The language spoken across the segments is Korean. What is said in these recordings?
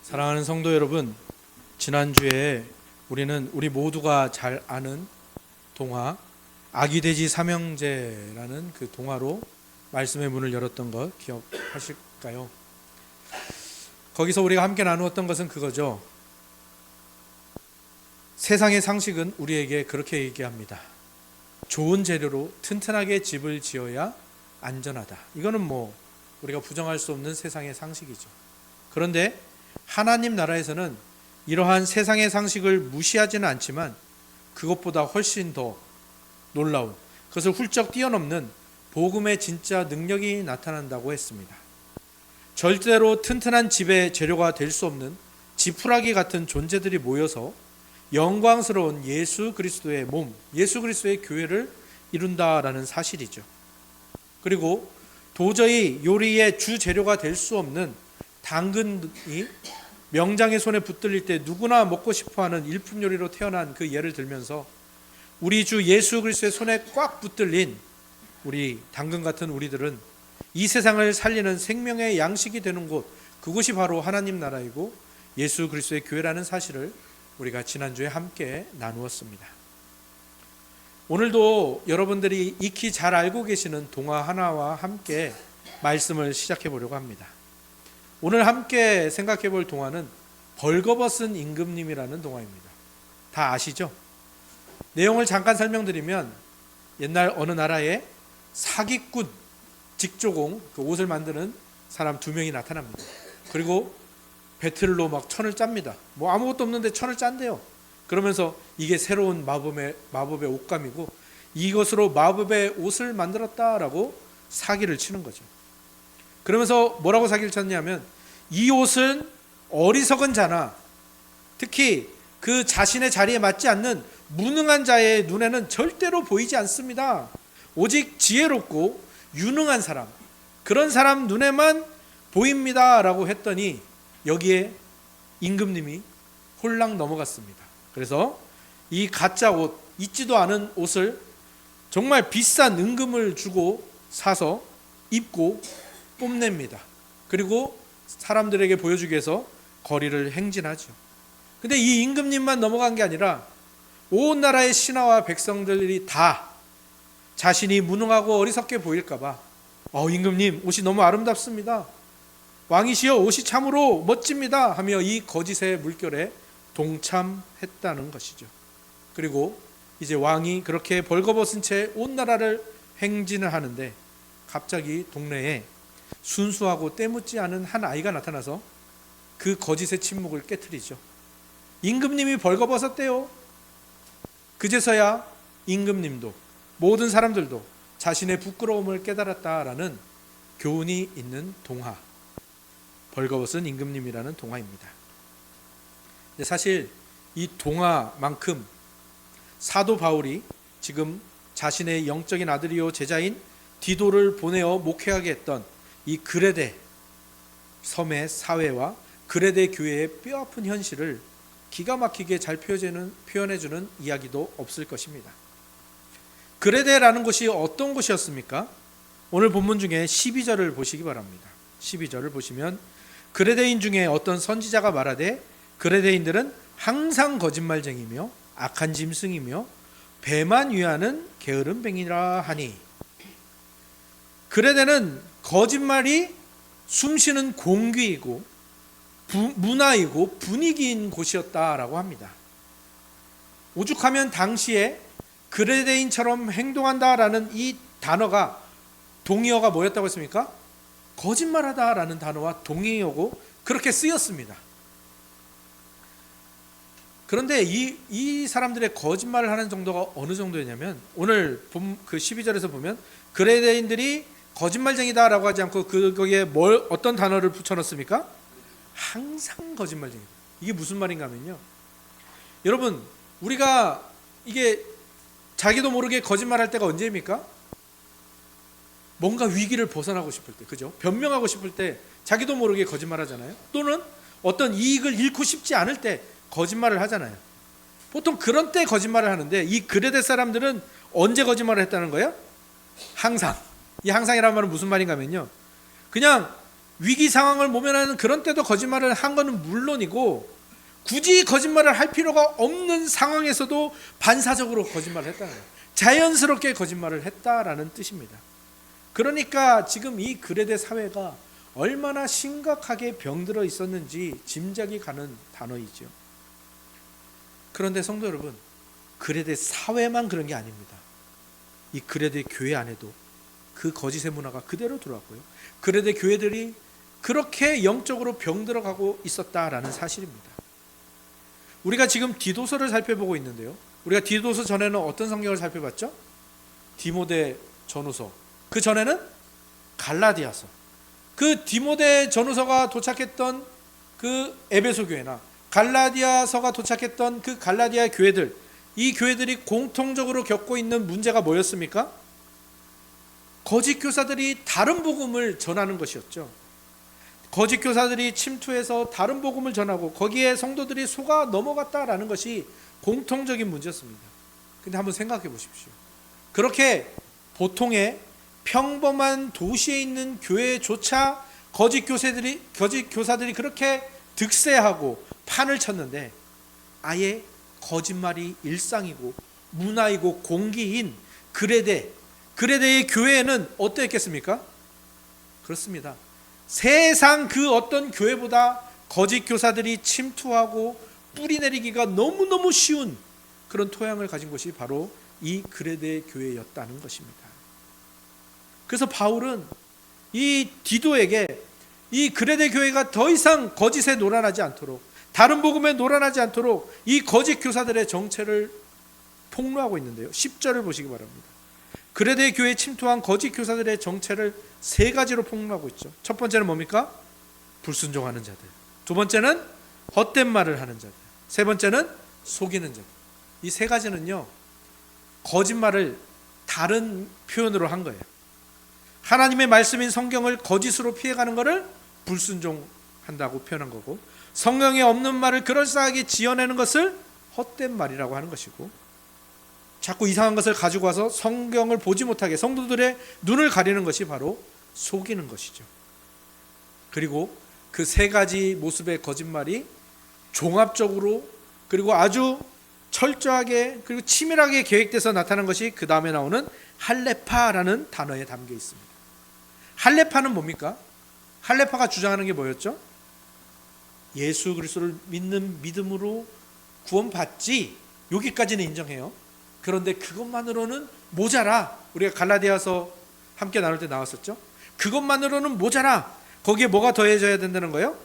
사랑하는 성도 여러분, 지난주에 우리 모두가 잘 아는 동화 아기 돼지 삼형제라는 그 동화로 말씀의 문을 열었던 것 기억하실까요? 거기서 우리가 함께 나누었던 것은 그거죠. 세상의 상식은 우리에게 그렇게 얘기합니다. 좋은 재료로 튼튼하게 집을 지어야 안전하다. 이거는 우리가 부정할 수 없는 세상의 상식이죠. 그런데 하나님 나라에서는 이러한 세상의 상식을 무시하지는 않지만 그것보다 훨씬 더 놀라운, 그것을 훌쩍 뛰어넘는 복음의 진짜 능력이 나타난다고 했습니다. 절대로 튼튼한 집의 재료가 될 수 없는 지푸라기 같은 존재들이 모여서 영광스러운 예수 그리스도의 몸, 예수 그리스도의 교회를 이룬다라는 사실이죠. 그리고 도저히 요리의 주 재료가 될 수 없는 당근이 명장의 손에 붙들릴 때 누구나 먹고 싶어하는 일품 요리로 태어난 그 예를 들면서 우리 주 예수 그리스도의 손에 꽉 붙들린 우리 당근 같은 우리들은 이 세상을 살리는 생명의 양식이 되는 곳, 그곳이 바로 하나님 나라이고 예수 그리스도의 교회라는 사실을 우리가 지난주에 함께 나누었습니다. 오늘도 여러분들이 익히 잘 알고 계시는 동화 하나와 함께 말씀을 시작해 보려고 합니다. 오늘 함께 생각해 볼 동화는 벌거벗은 임금님이라는 동화입니다. 다 아시죠? 내용을 잠깐 설명드리면 옛날 어느 나라에 사기꾼, 직조공, 그 옷을 만드는 사람 2명이 나타납니다. 그리고 배틀로 막 천을 짭니다. 아무것도 없는데 천을 짠대요. 그러면서 이게 새로운 마법의 옷감이고 이것으로 마법의 옷을 만들었다라고 사기를 치는 거죠. 그러면서 뭐라고 사기를 쳤냐면 이 옷은 어리석은 자나 특히 그 자신의 자리에 맞지 않는 무능한 자의 눈에는 절대로 보이지 않습니다. 오직 지혜롭고 유능한 사람, 그런 사람 눈에만 보입니다 라고 했더니 여기에 임금님이 홀랑 넘어갔습니다. 그래서 이 가짜 옷, 있지도 않은 옷을 정말 비싼 은금을 주고 사서 입고 뽐냅니다. 그리고 사람들에게 보여주기 위해서 거리를 행진하죠. 근데 이 임금님만 넘어간 게 아니라 온 나라의 신하와 백성들이 다 자신이 무능하고 어리석게 보일까봐 임금님 옷이 너무 아름답습니다. 왕이시여 옷이 참으로 멋집니다 하며 이 거짓의 물결에 동참했다는 것이죠. 그리고 이제 왕이 그렇게 벌거벗은 채 온 나라를 행진을 하는데 갑자기 동네에 순수하고 때묻지 않은 한 아이가 나타나서 그 거짓의 침묵을 깨트리죠. 임금님이 벌거벗었대요. 그제서야 임금님도 모든 사람들도 자신의 부끄러움을 깨달았다라는 교훈이 있는 동화, 벌거벗은 임금님이라는 동화입니다. 근데 사실 이 동화만큼 사도 바울이 지금 자신의 영적인 아들이요 제자인 디도를 보내어 목회하게 했던 이 그레데 섬의 사회와 그레데 교회의 뼈아픈 현실을 기가 막히게 잘 표현해주는 이야기도 없을 것입니다. 그레데라는 곳이 어떤 곳이었습니까? 오늘 본문 중에 12절을 보시기 바랍니다. 12절을 보시면 그레데인 중에 어떤 선지자가 말하되 그레데인들은 항상 거짓말쟁이며 악한 짐승이며 배만 위하는 게으름뱅이라 하니, 그레데는 거짓말이 숨쉬는 공기이고 문화이고 분위기인 곳이었다라고 합니다. 오죽하면 당시에 그레데인처럼 행동한다라는 이 단어가 동의어가 뭐였다고 했습니까? 거짓말하다라는 단어와 동의어고 그렇게 쓰였습니다. 그런데 이 사람들의 거짓말을 하는 정도가 어느 정도였냐면 오늘 그 12절에서 보면 그레데인들이 거짓말쟁이다라고 하지 않고 거기에 어떤 단어를 붙여넣습니까? 항상 거짓말쟁이다. 이게 무슨 말인가 하면요, 여러분 우리가 이게 자기도 모르게 거짓말할 때가 언제입니까? 뭔가 위기를 벗어나고 싶을 때, 그죠? 변명하고 싶을 때 자기도 모르게 거짓말하잖아요. 또는 어떤 이익을 잃고 싶지 않을 때 거짓말을 하잖아요. 보통 그런 때 거짓말을 하는데 이 그레데 사람들은 언제 거짓말을 했다는 거예요? 항상. 이 항상이라는 말은 무슨 말인가 하면요, 그냥 위기 상황을 모면하는 그런 때도 거짓말을 한 거는 물론이고, 굳이 거짓말을 할 필요가 없는 상황에서도 반사적으로 거짓말을 했다는 거예요. 자연스럽게 거짓말을 했다라는 뜻입니다. 그러니까 지금 이 그레데 사회가 얼마나 심각하게 병들어 있었는지 짐작이 가는 단어이죠. 그런데 성도 여러분, 그레데 사회만 그런 게 아닙니다. 이 그레데 교회 안에도 그 거짓의 문화가 그대로 들어왔고요. 그레데 교회들이 그렇게 영적으로 병들어가고 있었다라는 사실입니다. 우리가 지금 디도서를 살펴보고 있는데요. 우리가 디도서 전에는 어떤 성경을 살펴봤죠? 디모데 전후서. 그 전에는 갈라디아서. 그 디모데 전후서가 도착했던 그 에베소 교회나 갈라디아서가 도착했던 그 갈라디아 교회들, 이 교회들이 공통적으로 겪고 있는 문제가 뭐였습니까? 거짓 교사들이 다른 복음을 전하는 것이었죠. 거짓 교사들이 침투해서 다른 복음을 전하고 거기에 성도들이 속아 넘어갔다라는 것이 공통적인 문제였습니다. 근데 한번 생각해 보십시오. 그렇게 보통의 평범한 도시에 있는 교회조차 거짓 교사들이 그렇게 득세하고 판을 쳤는데, 아예 거짓말이 일상이고 문화이고 공기인 그레데의 교회에는 어땠겠습니까? 그렇습니다. 세상 그 어떤 교회보다 거짓 교사들이 침투하고 뿌리내리기가 너무너무 쉬운 그런 토양을 가진 것이 바로 이 그레데 교회였다는 것입니다. 그래서 바울은 이 디도에게 이 그레데 교회가 더 이상 거짓에 놀아나지 않도록, 다른 복음에 놀아나지 않도록 이 거짓 교사들의 정체를 폭로하고 있는데요. 10절을 보시기 바랍니다. 그레데 교회에 침투한 거짓 교사들의 정체를 세 가지로 폭로하고 있죠. 첫 번째는 뭡니까? 불순종하는 자들. 두 번째는 헛된 말을 하는 자들. 세 번째는 속이는 자들. 이 세 가지는요, 거짓말을 다른 표현으로 한 거예요. 하나님의 말씀인 성경을 거짓으로 피해가는 것을 불순종한다고 표현한 거고, 성경에 없는 말을 그럴싸하게 지어내는 것을 헛된 말이라고 하는 것이고, 자꾸 이상한 것을 가지고 와서 성경을 보지 못하게 성도들의 눈을 가리는 것이 바로 속이는 것이죠. 그리고 그 세 가지 모습의 거짓말이 종합적으로 그리고 아주 철저하게 그리고 치밀하게 계획돼서 나타난 것이 그 다음에 나오는 할레파라는 단어에 담겨 있습니다. 할레파는 뭡니까? 할레파가 주장하는 게 뭐였죠? 예수 그리스도를 믿는 믿음으로 구원받지, 여기까지는 인정해요. 그런데 그것만으로는 모자라. 우리가 갈라디아서 함께 나눌 때 나왔었죠. 그것만으로는 모자라. 거기에 뭐가 더해져야 된다는 거예요?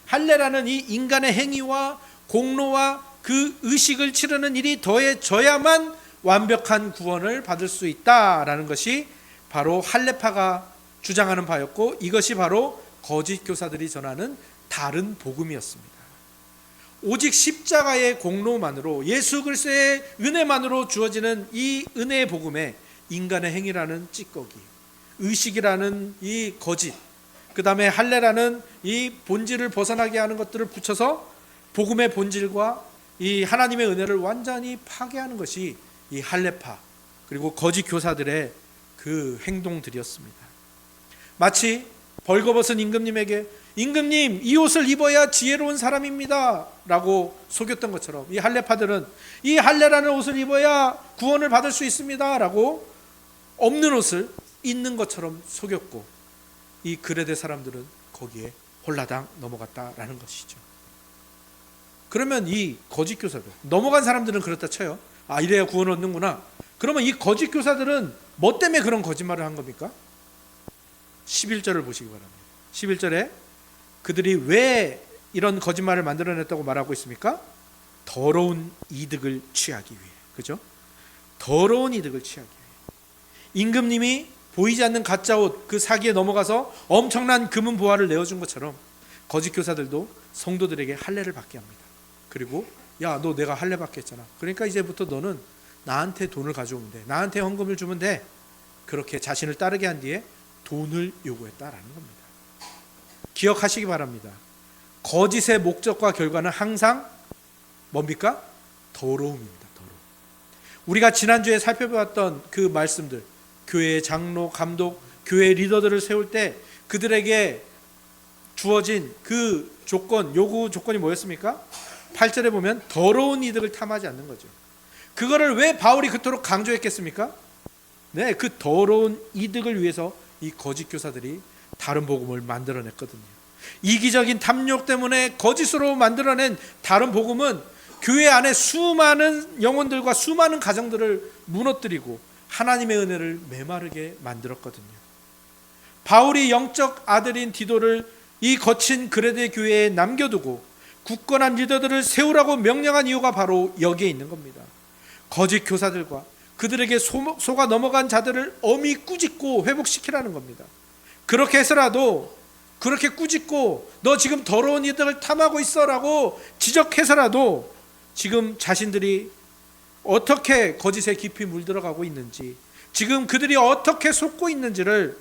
할례라는 이 인간의 행위와 공로와 그 의식을 치르는 일이 더해져야만 완벽한 구원을 받을 수 있다라는 것이 바로 할례파가 주장하는 바였고, 이것이 바로 거짓 교사들이 전하는 다른 복음이었습니다. 오직 십자가의 공로만으로, 예수 그리스도의 은혜만으로 주어지는 이 은혜의 복음에 인간의 행위라는 찌꺼기, 의식이라는 이 거짓, 그 다음에 할례라는 이 본질을 벗어나게 하는 것들을 붙여서 복음의 본질과 이 하나님의 은혜를 완전히 파괴하는 것이 이 할례파 그리고 거짓 교사들의 그 행동들이었습니다. 마치 벌거벗은 임금님에게 임금님 이 옷을 입어야 지혜로운 사람입니다 라고 속였던 것처럼, 이 할례파들은 이 할례라는 옷을 입어야 구원을 받을 수 있습니다 라고 없는 옷을 있는 것처럼 속였고, 이 그레데 사람들은 거기에 홀라당 넘어갔다라는 것이죠. 그러면 이 거짓 교사들, 넘어간 사람들은 그렇다 쳐요. 아, 이래야 구원을 얻는구나. 그러면 이 거짓 교사들은 뭐 때문에 그런 거짓말을 한 겁니까? 11절을 보시기 바랍니다. 11절에 그들이 왜 이런 거짓말을 만들어냈다고 말하고 있습니까? 더러운 이득을 취하기 위해. 그죠? 더러운 이득을 취하기 위해. 임금님이 보이지 않는 가짜 옷, 그 사기에 넘어가서 엄청난 금은 보화를 내어준 것처럼 거짓 교사들도 성도들에게 할례를 받게 합니다. 그리고 야, 너 내가 할례 받게 했잖아. 그러니까 이제부터 너는 나한테 돈을 가져오면 돼. 나한테 헌금을 주면 돼. 그렇게 자신을 따르게 한 뒤에 돈을 요구했다라는 겁니다. 기억하시기 바랍니다. 거짓의 목적과 결과는 항상 뭡니까? 더러움입니다. 더러움. 우리가 지난주에 살펴봤던 그 말씀들, 교회의 장로, 감독, 교회 리더들을 세울 때 그들에게 주어진 그 요구 조건이 뭐였습니까? 8절에 보면 더러운 이득을 탐하지 않는 거죠. 그거를 왜 바울이 그토록 강조했겠습니까? 네, 그 더러운 이득을 위해서 이 거짓 교사들이 다른 복음을 만들어냈거든요. 이기적인 탐욕 때문에 거짓으로 만들어낸 다른 복음은 교회 안에 수많은 영혼들과 수많은 가정들을 무너뜨리고 하나님의 은혜를 메마르게 만들었거든요. 바울이 영적 아들인 디도를 이 거친 그레데 교회에 남겨두고 굳건한 리더들을 세우라고 명령한 이유가 바로 여기에 있는 겁니다. 거짓 교사들과 그들에게 속아 넘어간 자들을 엄히 꾸짖고 회복시키라는 겁니다. 그렇게 해서라도, 그렇게 꾸짖고 너 지금 더러운 이들을 탐하고 있어라고 지적해서라도 지금 자신들이 어떻게 거짓에 깊이 물들어가고 있는지, 지금 그들이 어떻게 속고 있는지를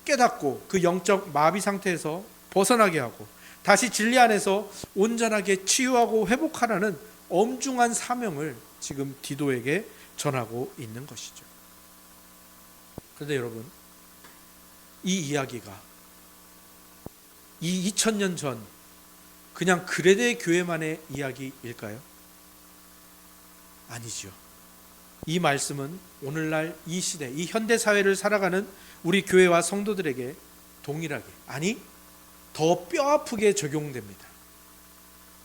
깨닫고 그 영적 마비 상태에서 벗어나게 하고 다시 진리 안에서 온전하게 치유하고 회복하라는 엄중한 사명을 지금 디도에게 전하고 있는 것이죠. 그런데 여러분, 이 이야기가 이 2000년 전 그냥 그레데 교회만의 이야기일까요? 아니죠. 이 말씀은 오늘날 이 시대, 이 현대 사회를 살아가는 우리 교회와 성도들에게 동일하게, 아니 더 뼈아프게 적용됩니다.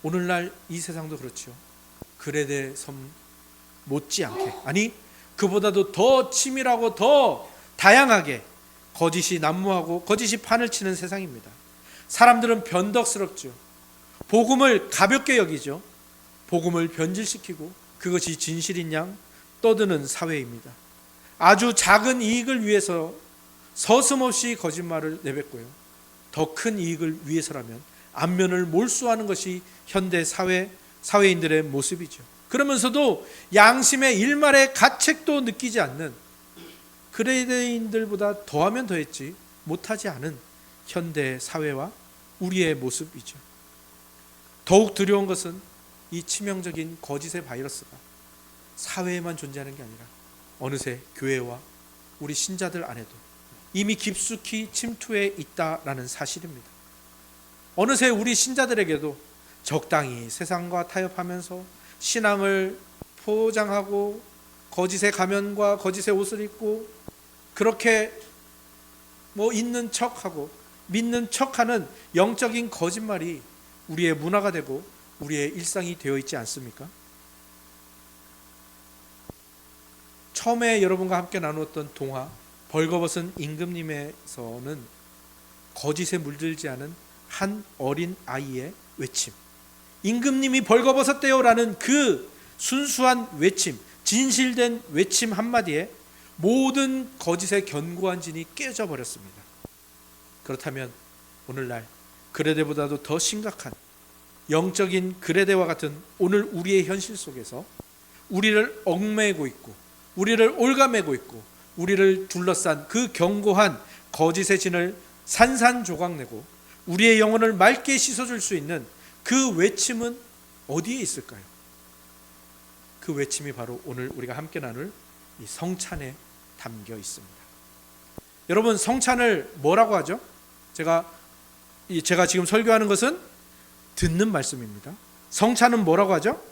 오늘날 이 세상도 그렇죠. 그레데 섬 못지않게, 아니 그보다도 더 치밀하고 더 다양하게 거짓이 난무하고 거짓이 판을 치는 세상입니다. 사람들은 변덕스럽죠. 복음을 가볍게 여기죠. 복음을 변질시키고 그것이 진실인 양 떠드는 사회입니다. 아주 작은 이익을 위해서 서슴없이 거짓말을 내뱉고요. 더 큰 이익을 위해서라면 안면을 몰수하는 것이 현대 사회인들의 모습이죠. 그러면서도 양심의 일말의 가책도 느끼지 않는 그레데인들보다 더하면 더했지 못하지 않은 현대 사회와 우리의 모습이죠. 더욱 두려운 것은 이 치명적인 거짓의 바이러스가 사회에만 존재하는 게 아니라 어느새 교회와 우리 신자들 안에도 이미 깊숙이 침투해 있다라는 사실입니다. 어느새 우리 신자들에게도 적당히 세상과 타협하면서 신앙을 포장하고 거짓의 가면과 거짓의 옷을 입고 그렇게 있는 척하고 믿는 척하는 영적인 거짓말이 우리의 문화가 되고 우리의 일상이 되어 있지 않습니까? 처음에 여러분과 함께 나누었던 동화 벌거벗은 임금님에서는 거짓에 물들지 않은 한 어린 아이의 외침, 임금님이 벌거벗었대요라는 그 순수한 외침, 진실된 외침 한마디에 모든 거짓의 견고한 진이 깨져 버렸습니다. 그렇다면 오늘날 그레데보다도 더 심각한 영적인 그레데와 같은 오늘 우리의 현실 속에서 우리를 얽매고 있고 우리를 올가매고 있고 우리를 둘러싼 그 견고한 거짓의 진을 산산조각내고 우리의 영혼을 맑게 씻어줄 수 있는 그 외침은 어디에 있을까요? 그 외침이 바로 오늘 우리가 함께 나눌 이 성찬에 담겨 있습니다. 여러분, 성찬을 뭐라고 하죠? 제가 지금 설교하는 것은 듣는 말씀입니다. 성찬은 뭐라고 하죠?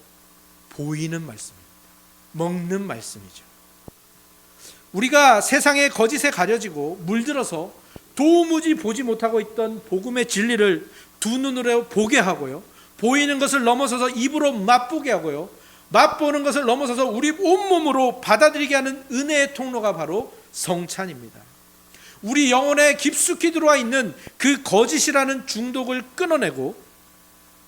보이는 말씀입니다. 먹는 말씀이죠. 우리가 세상의 거짓에 가려지고 물들어서 도무지 보지 못하고 있던 복음의 진리를 두 눈으로 보게 하고요, 보이는 것을 넘어서서 입으로 맛보게 하고요, 맛보는 것을 넘어서서 우리 온몸으로 받아들이게 하는 은혜의 통로가 바로 성찬입니다. 우리 영혼에 깊숙이 들어와 있는 그 거짓이라는 중독을 끊어내고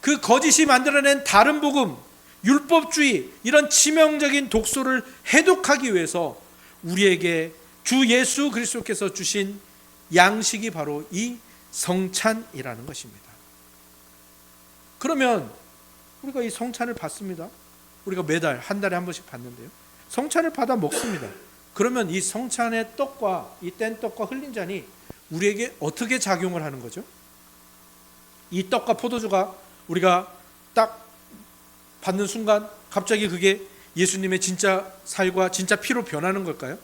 그 거짓이 만들어낸 다른 복음, 율법주의, 이런 치명적인 독소를 해독하기 위해서 우리에게 주 예수 그리스도께서 주신 양식이 바로 이 성찬이라는 것입니다. 그러면 우리가 이 성찬을 받습니다. 우리가 매달 한 달에 한 번씩 받는데요, 성찬을 받아 먹습니다. 그러면 이 성찬의 떡과 이 뗀 떡과 흘린 잔이 우리에게 어떻게 작용을 하는 거죠? 이 떡과 포도주가 우리가 딱 받는 순간 갑자기 그게 예수님의 진짜 살과 진짜 피로 변하는 걸까요?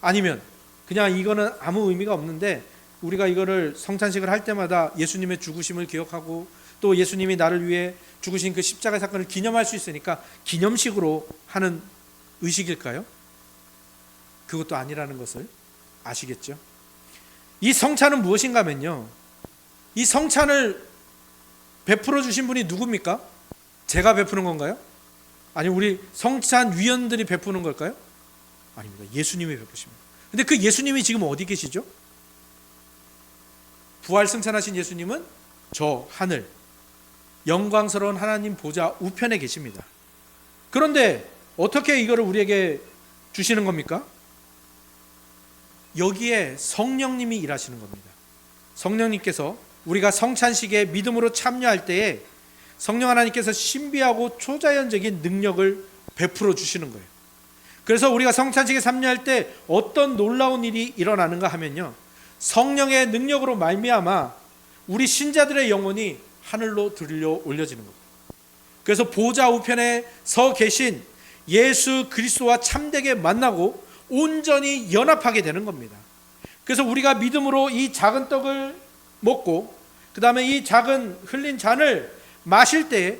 아니면 그냥 이거는 아무 의미가 없는데 우리가 이거를 성찬식을 할 때마다 예수님의 죽으심을 기억하고 또 예수님이 나를 위해 죽으신 그 십자가 사건을 기념할 수 있으니까 기념식으로 하는 의식일까요? 그것도 아니라는 것을 아시겠죠? 이 성찬은 무엇인가 하면요, 이 성찬을 베풀어 주신 분이 누굽니까? 제가 베푸는 건가요? 아니 우리 성찬 위원들이 베푸는 걸까요? 아닙니다. 예수님이 베푸십니다. 근데 그 예수님이 지금 어디 계시죠? 부활 승천하신 예수님은 저 하늘 영광스러운 하나님 보좌 우편에 계십니다. 그런데 어떻게 이거를 우리에게 주시는 겁니까? 여기에 성령님이 일하시는 겁니다. 성령님께서 우리가 성찬식에 믿음으로 참여할 때에 성령 하나님께서 신비하고 초자연적인 능력을 베풀어 주시는 거예요. 그래서 우리가 성찬식에 참여할 때 어떤 놀라운 일이 일어나는가 하면요, 성령의 능력으로 말미암아 우리 신자들의 영혼이 하늘로 들려 올려지는 겁니다. 그래서 보좌 우편에 서 계신 예수 그리스도와 참되게 만나고 온전히 연합하게 되는 겁니다. 그래서 우리가 믿음으로 이 작은 떡을 먹고 그 다음에 이 작은 흘린 잔을 마실 때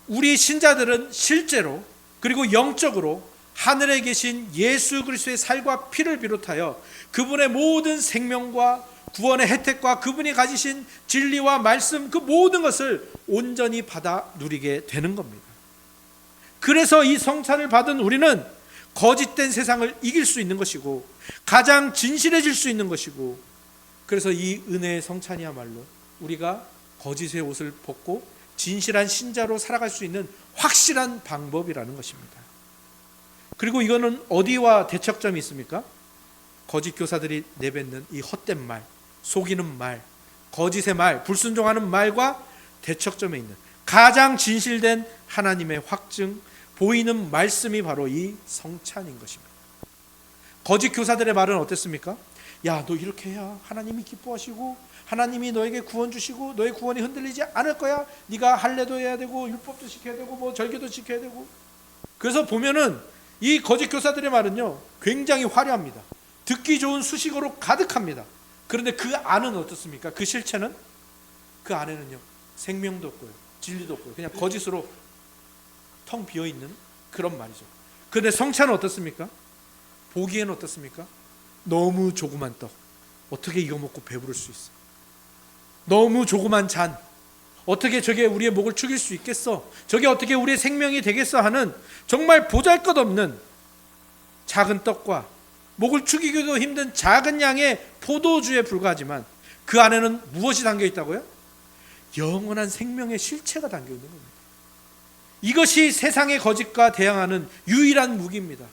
우리 신자들은 실제로 그리고 영적으로 하늘에 계신 예수 그리스도의 살과 피를 비롯하여 그분의 모든 생명과 구원의 혜택과 그분이 가지신 진리와 말씀 그 모든 것을 온전히 받아 누리게 되는 겁니다. 그래서 이 성찬을 받은 우리는 거짓된 세상을 이길 수 있는 것이고 가장 진실해질 수 있는 것이고, 그래서 이 은혜의 성찬이야말로 우리가 거짓의 옷을 벗고 진실한 신자로 살아갈 수 있는 확실한 방법이라는 것입니다. 그리고 이거는 어디와 대척점이 있습니까? 거짓 교사들이 내뱉는 이 헛된 말, 속이는 말, 거짓의 말, 불순종하는 말과 대척점에 있는 가장 진실된 하나님의 확증, 보이는 말씀이 바로 이 성찬인 것입니다. 거짓 교사들의 말은 어땠습니까? 야, 너 이렇게 해야 하나님이 기뻐하시고 하나님이 너에게 구원 주시고 너의 구원이 흔들리지 않을 거야. 네가 할례도 해야 되고 율법도 지켜야 되고 뭐 절기도 지켜야 되고. 그래서 보면은 이 거짓 교사들의 말은요, 굉장히 화려합니다. 듣기 좋은 수식어로 가득합니다. 그런데 그 안은 어떻습니까? 그 실체는? 그 안에는요, 생명도 없고요, 진리도 없고요, 그냥 거짓으로 텅 비어있는 그런 말이죠. 그런데 성찬은 어떻습니까? 보기에는 어떻습니까? 너무 조그만 떡, 어떻게 이거 먹고 배부를 수 있어? 너무 조그만 잔, 어떻게 저게 우리의 목을 축일 수 있겠어? 저게 어떻게 우리의 생명이 되겠어? 하는 정말 보잘것없는 작은 떡과 목을 축이기도 힘든 작은 양의 포도주에 불과하지만 그 안에는 무엇이 담겨 있다고요? 영원한 생명의 실체가 담겨 있는 겁니다. 이것이 세상의 거짓과 대항하는 유일한 무기입니다.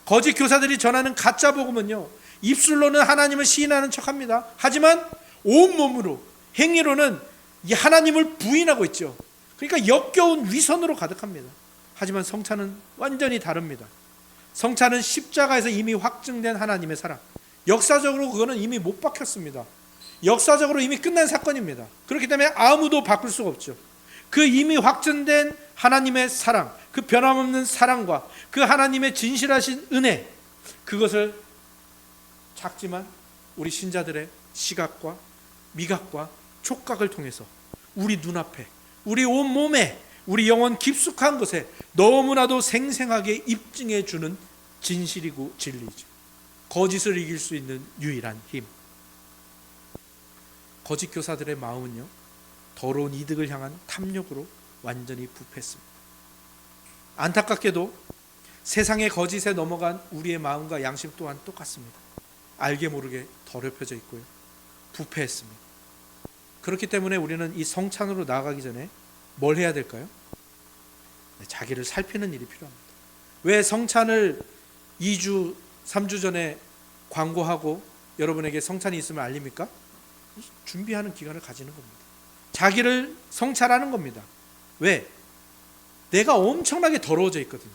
거짓 교사들이 전하는 가짜 복음은요, 입술로는 하나님을 시인하는 척합니다. 하지만 온몸으로, 행위로는 이 하나님을 부인하고 있죠. 그러니까 역겨운 위선으로 가득합니다. 하지만 성찬은 완전히 다릅니다. 성찬은 십자가에서 이미 확증된 하나님의 사랑, 역사적으로 그거는 이미 못 박혔습니다. 역사적으로 이미 끝난 사건입니다. 그렇기 때문에 아무도 바꿀 수가 없죠. 그 이미 확정된 하나님의 사랑, 그 변함없는 사랑과 그 하나님의 진실하신 은혜, 그것을 작지만 우리 신자들의 시각과 미각과 촉각을 통해서 우리 눈앞에, 우리 온몸에, 우리 영혼 깊숙한 곳에 너무나도 생생하게 입증해 주는 진실이고 진리죠. 거짓을 이길 수 있는 유일한 힘. 거짓 교사들의 마음은요, 더러운 이득을 향한 탐욕으로 완전히 부패했습니다. 안타깝게도 세상의 거짓에 넘어간 우리의 마음과 양심 또한 똑같습니다. 알게 모르게 더럽혀져 있고요, 부패했습니다. 그렇기 때문에 우리는 이 성찬으로 나아가기 전에 뭘 해야 될까요? 자기를 살피는 일이 필요합니다. 왜 성찬을 2주, 3주 전에 광고하고 여러분에게 성찬이 있음을 알립니까? 준비하는 기간을 가지는 겁니다. 자기를 성찰하는 겁니다. 왜? 내가 엄청나게 더러워져 있거든요.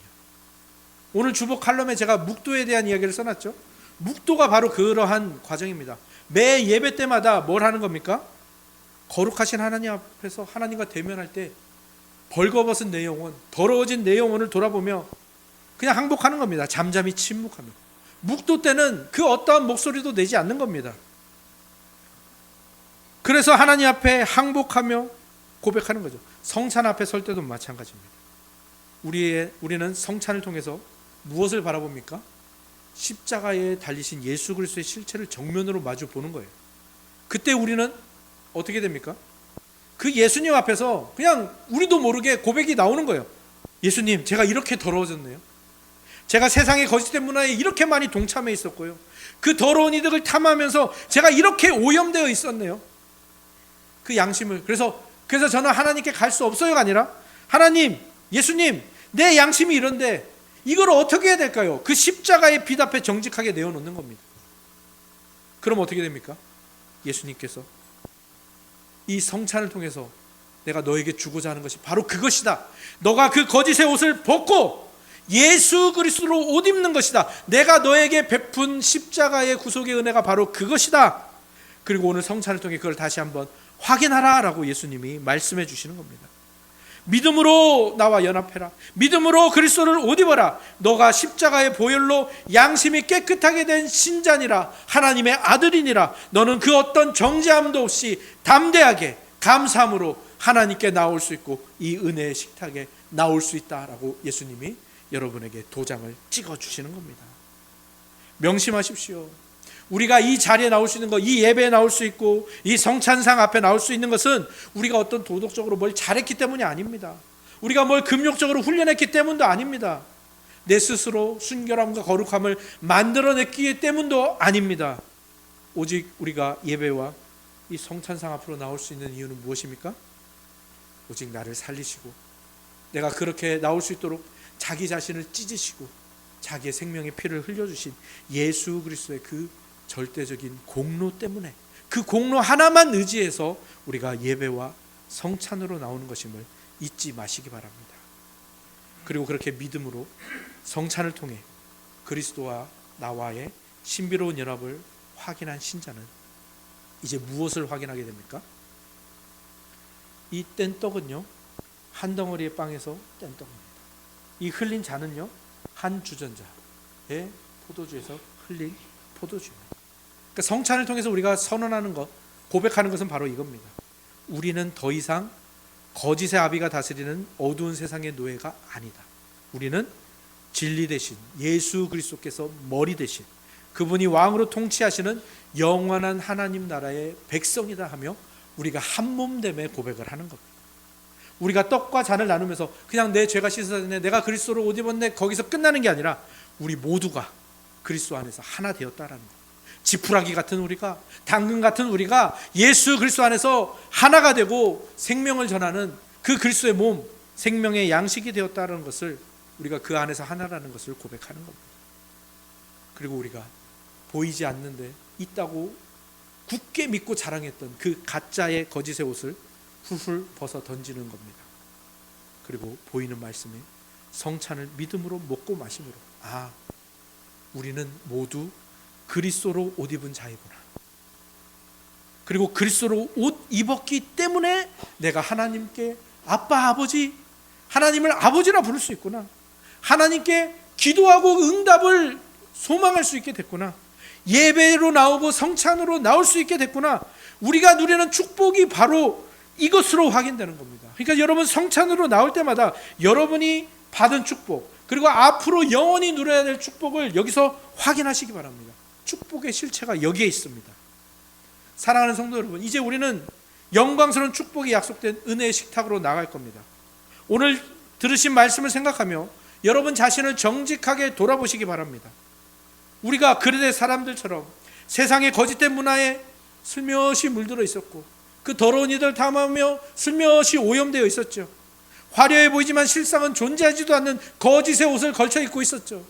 오늘 주보 칼럼에 제가 묵도에 대한 이야기를 써놨죠. 묵도가 바로 그러한 과정입니다. 매 예배 때마다 뭘 하는 겁니까? 거룩하신 하나님 앞에서 하나님과 대면할 때 벌거벗은 내 영혼, 더러워진 내 영혼을 돌아보며 그냥 항복하는 겁니다. 잠잠히 침묵하며. 묵도 때는 그 어떠한 목소리도 내지 않는 겁니다. 그래서 하나님 앞에 항복하며 고백하는 거죠. 성찬 앞에 설 때도 마찬가지입니다. 우리는 성찬을 통해서 무엇을 바라봅니까? 십자가에 달리신 예수 그리스도의 실체를 정면으로 마주 보는 거예요. 그때 우리는 어떻게 됩니까? 그 예수님 앞에서 그냥 우리도 모르게 고백이 나오는 거예요. 예수님, 제가 이렇게 더러워졌네요. 제가 세상의 거짓된 문화에 이렇게 많이 동참해 있었고요. 그 더러운 이득을 탐하면서 제가 이렇게 오염되어 있었네요. 그 양심을. 그래서 저는 하나님께 갈 수 없어요가 아니라, 하나님, 예수님, 내 양심이 이런데 이걸 어떻게 해야 될까요? 그 십자가의 빛 앞에 정직하게 내어놓는 겁니다. 그럼 어떻게 됩니까? 예수님께서 이 성찬을 통해서 내가 너에게 주고자 하는 것이 바로 그것이다. 너가 그 거짓의 옷을 벗고 예수 그리스도로 옷 입는 것이다. 내가 너에게 베푼 십자가의 구속의 은혜가 바로 그것이다. 그리고 오늘 성찬을 통해 그걸 다시 한번 확인하라 라고 예수님이 말씀해 주시는 겁니다. 믿음으로 나와 연합해라. 믿음으로 그리스도를 옷 입어라. 너가 십자가의 보혈로 양심이 깨끗하게 된 신자니라. 하나님의 아들이니라. 너는 그 어떤 정죄함도 없이 담대하게 감사함으로 하나님께 나올 수 있고 이 은혜의 식탁에 나올 수 있다라고 예수님이 여러분에게 도장을 찍어주시는 겁니다. 명심하십시오. 우리가 이 자리에 나올 수 있는 것, 이 예배에 나올 수 있고 이 성찬상 앞에 나올 수 있는 것은 우리가 어떤 도덕적으로 뭘 잘했기 때문이 아닙니다. 우리가 뭘 금욕적으로 훈련했기 때문도 아닙니다. 내 스스로 순결함과 거룩함을 만들어냈기 때문도 아닙니다. 오직 우리가 예배와 이 성찬상 앞으로 나올 수 있는 이유는 무엇입니까? 오직 나를 살리시고 내가 그렇게 나올 수 있도록 자기 자신을 찢으시고 자기의 생명의 피를 흘려주신 예수 그리스도의 그 절대적인 공로 때문에, 그 공로 하나만 의지해서 우리가 예배와 성찬으로 나오는 것임을 잊지 마시기 바랍니다. 그리고 그렇게 믿음으로 성찬을 통해 그리스도와 나와의 신비로운 연합을 확인한 신자는 이제 무엇을 확인하게 됩니까? 이 뗀떡은요, 한 덩어리의 빵에서 뗀떡입니다. 이 흘린 잔은요, 한 주전자의 포도주에서 흘린 포도주입니다. 그러니까 성찬을 통해서 우리가 선언하는 것, 고백하는 것은 바로 이겁니다. 우리는 더 이상 거짓의 아비가 다스리는 어두운 세상의 노예가 아니다. 우리는 진리 대신 예수 그리스도께서 머리 대신 그분이 왕으로 통치하시는 영원한 하나님 나라의 백성이다 하며 우리가 한 몸됨의 고백을 하는 겁니다. 우리가 떡과 잔을 나누면서 그냥 내 죄가 씻어졌네, 내가 그리스도로 옷 입었네, 거기서 끝나는 게 아니라 우리 모두가 그리스도 안에서 하나 되었다라는 것. 지푸라기 같은 우리가, 당근 같은 우리가 예수 그리스도 안에서 하나가 되고 생명을 전하는 그 그리스도의 몸, 생명의 양식이 되었다는 것을, 우리가 그 안에서 하나라는 것을 고백하는 겁니다. 그리고 우리가 보이지 않는데 있다고 굳게 믿고 자랑했던 그 가짜의 거짓의 옷을 훌훌 벗어 던지는 겁니다. 그리고 보이는 말씀에 성찬을 믿음으로 먹고 마심으로, 아, 우리는 모두 그리스도로 옷 입은 자이구나. 그리고 그리스도로 옷 입었기 때문에 내가 하나님께 아빠, 아버지, 하나님을 아버지라 부를 수 있구나. 하나님께 기도하고 응답을 소망할 수 있게 됐구나. 예배로 나오고 성찬으로 나올 수 있게 됐구나. 우리가 누리는 축복이 바로 이것으로 확인되는 겁니다. 그러니까 여러분, 성찬으로 나올 때마다 여러분이 받은 축복, 그리고 앞으로 영원히 누려야 될 축복을 여기서 확인하시기 바랍니다. 축복의 실체가 여기에 있습니다. 사랑하는 성도 여러분, 이제 우리는 영광스러운 축복이 약속된 은혜의 식탁으로 나갈 겁니다. 오늘 들으신 말씀을 생각하며 여러분 자신을 정직하게 돌아보시기 바랍니다. 우리가 그릇의 사람들처럼 세상의 거짓된 문화에 슬며시 물들어 있었고 그 더러운 이들 탐하며 슬며시 오염되어 있었죠. 화려해 보이지만 실상은 존재하지도 않는 거짓의 옷을 걸쳐 입고 있었죠.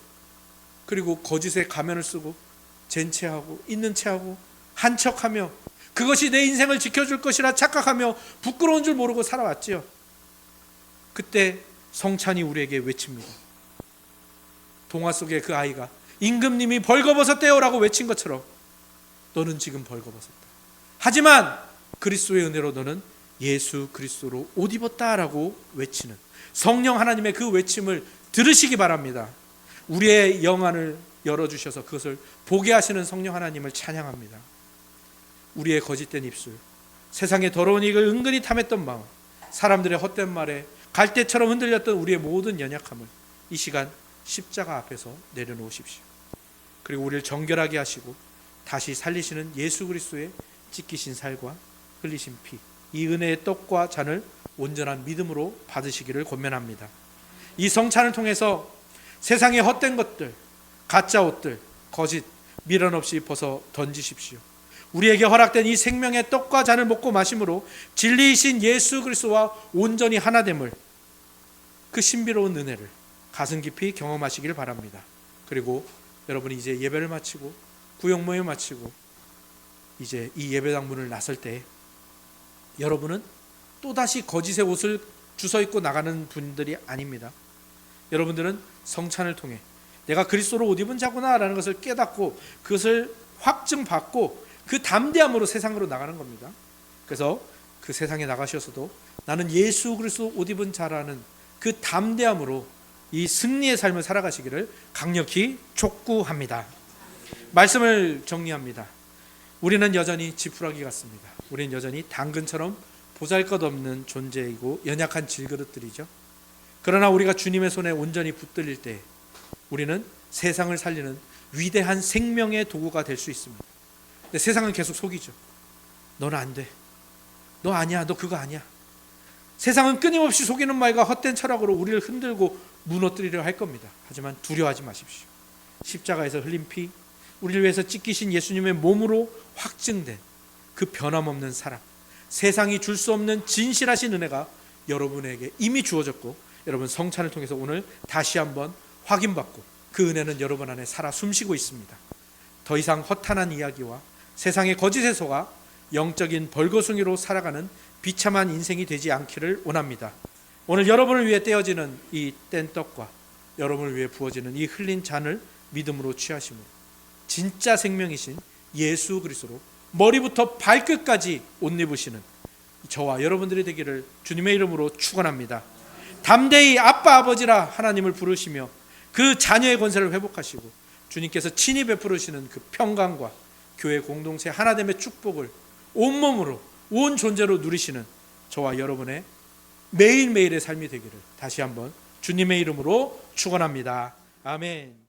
그리고 거짓의 가면을 쓰고 젠체하고 있는 체하고 한척하며 그것이 내 인생을 지켜줄 것이라 착각하며 부끄러운 줄 모르고 살아왔지요. 그때 성찬이 우리에게 외칩니다. 동화 속의 그 아이가 임금님이 벌거벗었대요라고 외친 것처럼 너는 지금 벌거벗었다. 하지만 그리스도의 은혜로 너는 예수 그리스도로 옷 입었다라고 외치는 성령 하나님의 그 외침을 들으시기 바랍니다. 우리의 영안을 열어주셔서 그것을 보게 하시는 성령 하나님을 찬양합니다. 우리의 거짓된 입술, 세상의 더러운 이익을 은근히 탐했던 마음, 사람들의 헛된 말에 갈대처럼 흔들렸던 우리의 모든 연약함을 이 시간 십자가 앞에서 내려놓으십시오. 그리고 우리를 정결하게 하시고 다시 살리시는 예수 그리스도의 찢기신 살과 흘리신 피, 이 은혜의 떡과 잔을 온전한 믿음으로 받으시기를 권면합니다. 이 성찬을 통해서 세상의 헛된 것들, 가짜 옷들, 거짓, 미련 없이 벗어 던지십시오. 우리에게 허락된 이 생명의 떡과 잔을 먹고 마심으로 진리이신 예수 그리스도와 온전히 하나됨을, 그 신비로운 은혜를 가슴 깊이 경험하시길 바랍니다. 그리고 여러분이 이제 예배를 마치고 구역 모임 마치고 이제 이 예배당 문을 나설 때 여러분은 또다시 거짓의 옷을 주워 입고 나가는 분들이 아닙니다. 여러분들은 성찬을 통해 내가 그리스도로 옷 입은 자구나 라는 것을 깨닫고 그것을 확증받고 그 담대함으로 세상으로 나가는 겁니다. 그래서 그 세상에 나가셔서도 나는 예수 그리스도 옷 입은 자라는 그 담대함으로 이 승리의 삶을 살아가시기를 강력히 촉구합니다. 말씀을 정리합니다. 우리는 여전히 지푸라기 같습니다. 우리는 여전히 당근처럼 보잘것없는 존재이고 연약한 질그릇들이죠. 그러나 우리가 주님의 손에 온전히 붙들릴 때 우리는 세상을 살리는 위대한 생명의 도구가 될 수 있습니다. 근데 세상은 계속 속이죠. 너는 안 돼. 너 아니야. 너 그거 아니야. 세상은 끊임없이 속이는 말과 헛된 철학으로 우리를 흔들고 무너뜨리려 할 겁니다. 하지만 두려워하지 마십시오. 십자가에서 흘린 피, 우리를 위해서 찢기신 예수님의 몸으로 확증된 그 변함없는 사랑, 세상이 줄 수 없는 진실하신 은혜가 여러분에게 이미 주어졌고 여러분 성찬을 통해서 오늘 다시 한번 확인받고 그 은혜는 여러분 안에 살아 숨쉬고 있습니다. 더 이상 허탄한 이야기와 세상의 거짓에 속아 영적인 벌거숭이로 살아가는 비참한 인생이 되지 않기를 원합니다. 오늘 여러분을 위해 떼어지는 이 뗀떡과 여러분을 위해 부어지는 이 흘린 잔을 믿음으로 취하심으로 진짜 생명이신 예수 그리스도로 머리부터 발끝까지 옷 입으시는 저와 여러분들이 되기를 주님의 이름으로 축원합니다. 담대히 아빠 아버지라 하나님을 부르시며 그 자녀의 권세를 회복하시고 주님께서 친히 베푸시는 그 평강과 교회 공동체 하나됨의 축복을 온몸으로 온 존재로 누리시는 저와 여러분의 매일매일의 삶이 되기를 다시 한번 주님의 이름으로 축원합니다. 아멘.